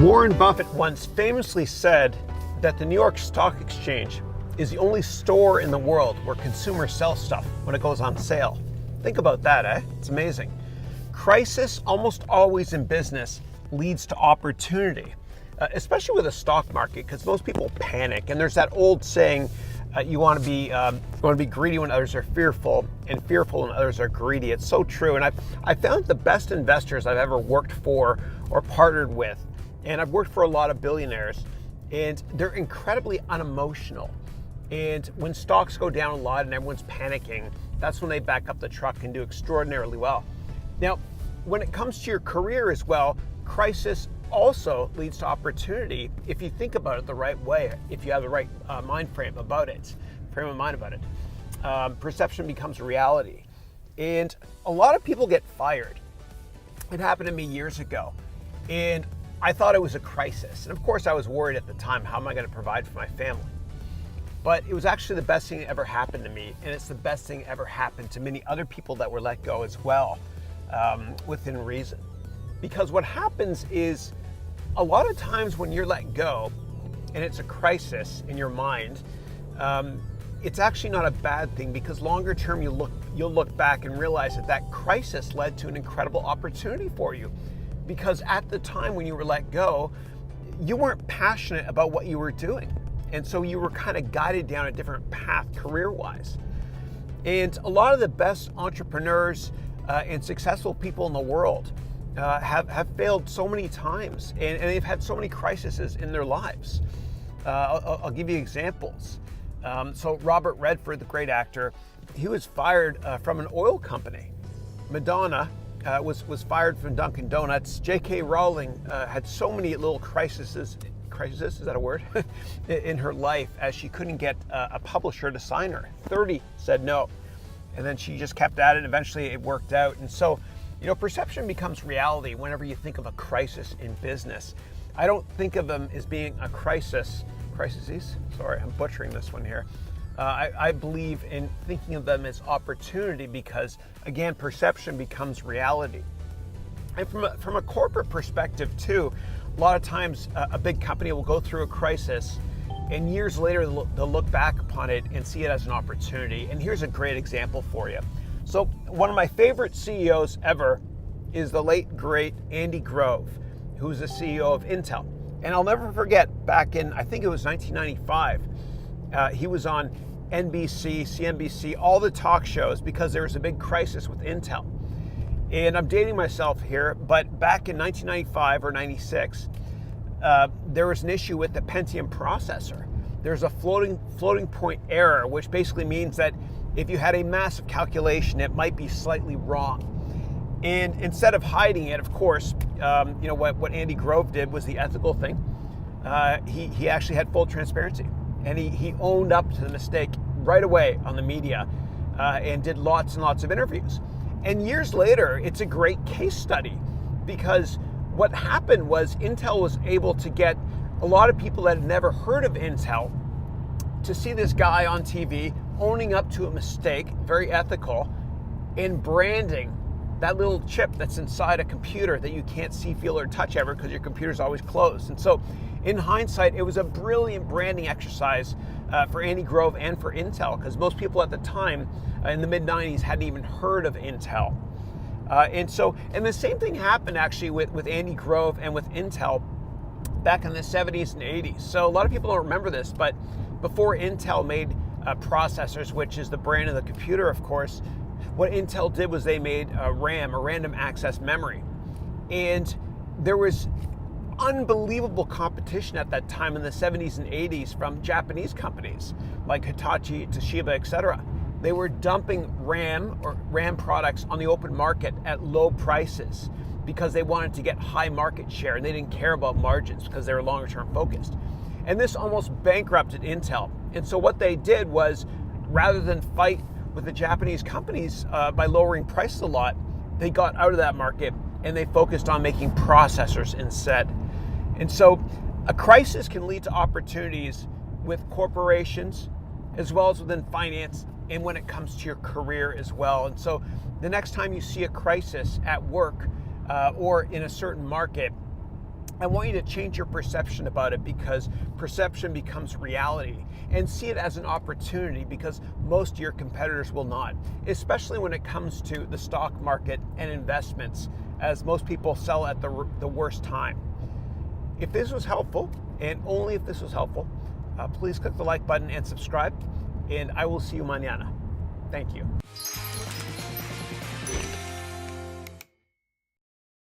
Warren Buffett once famously said that the New York Stock Exchange is the only store in the world where consumers sell stuff when it goes on sale. Think about that, eh? It's amazing. Crisis, almost always in business, leads to opportunity, especially with the stock market, because most people panic. And there's that old saying, you want to be greedy when others are fearful, and fearful when others are greedy. It's so true. And I found the best investors I've ever worked for or partnered with, and I've worked for a lot of billionaires, and they're incredibly unemotional. And when stocks go down a lot and everyone's panicking, that's when they back up the truck and do extraordinarily well. Now, when it comes to your career as well, crisis also leads to opportunity if you think about it the right way, if you have the right frame of mind about it. Perception becomes reality. And a lot of people get fired. It happened to me years ago. And I thought it was a crisis. And of course I was worried at the time, how am I going to provide for my family? But it was actually the best thing that ever happened to me. And it's the best thing ever happened to many other people that were let go as well, within reason. Because what happens is a lot of times when you're let go and it's a crisis in your mind, it's actually not a bad thing, because longer term you'll look back and realize that crisis led to an incredible opportunity for you. Because at the time when you were let go, you weren't passionate about what you were doing. And so you were kind of guided down a different path career-wise. And a lot of the best entrepreneurs and successful people in the world have failed so many times, and they've had so many crises in their lives. I'll give you examples. So Robert Redford, the great actor, he was fired from an oil company. Madonna was fired from Dunkin' Donuts. J.K. Rowling had so many little crises, is that a word? in her life, as she couldn't get a publisher to sign her. 30 said no. And then she just kept at it, and eventually it worked out. And so, perception becomes reality whenever you think of a crisis in business. I don't think of them as being a crises. Sorry, I'm butchering this one here. I believe in thinking of them as opportunity, because again, perception becomes reality. And from a corporate perspective too, a lot of times a big company will go through a crisis, and years later they'll look back upon it and see it as an opportunity. And here's a great example for you. So one of my favorite CEOs ever is the late great Andy Grove, who's the CEO of Intel. And I'll never forget, back in, I think it was 1995, he was on NBC, CNBC, all the talk shows, because there was a big crisis with Intel. And I'm dating myself here, but back in 1995 or 96, there was an issue with the Pentium processor. There's a floating point error, which basically means that if you had a massive calculation, it might be slightly wrong. And instead of hiding it, of course, what Andy Grove did was the ethical thing. He actually had full transparency, and he owned up to the mistake right away on the media, and did lots and lots of interviews. And years later, it's a great case study, because what happened was Intel was able to get a lot of people that had never heard of Intel to see this guy on TV owning up to a mistake, very ethical, and branding that little chip that's inside a computer that you can't see, feel, or touch ever, because your computer's always closed. And so in hindsight, it was a brilliant branding exercise for Andy Grove and for Intel, because most people at the time in the mid-90s hadn't even heard of Intel. And the same thing happened actually with Andy Grove and with Intel back in the 70s and 80s. So a lot of people don't remember this, but before Intel made processors, which is the brand of the computer, of course, what Intel did was they made RAM, a random access memory. And there was unbelievable competition at that time in the 70s and 80s from Japanese companies like Hitachi, Toshiba, etc. They were dumping RAM products on the open market at low prices because they wanted to get high market share, and they didn't care about margins because they were longer term focused. And this almost bankrupted Intel. And so what they did was, rather than fight with the Japanese companies by lowering prices a lot, they got out of that market and they focused on making processors instead. And so a crisis can lead to opportunities with corporations as well as within finance, and when it comes to your career as well. And so the next time you see a crisis at work or in a certain market, I want you to change your perception about it, because perception becomes reality, and see it as an opportunity, because most of your competitors will not, especially when it comes to the stock market and investments, as most people sell at the worst time. If this was helpful, and only if this was helpful, please click the like button and subscribe, and I will see you mañana. Thank you.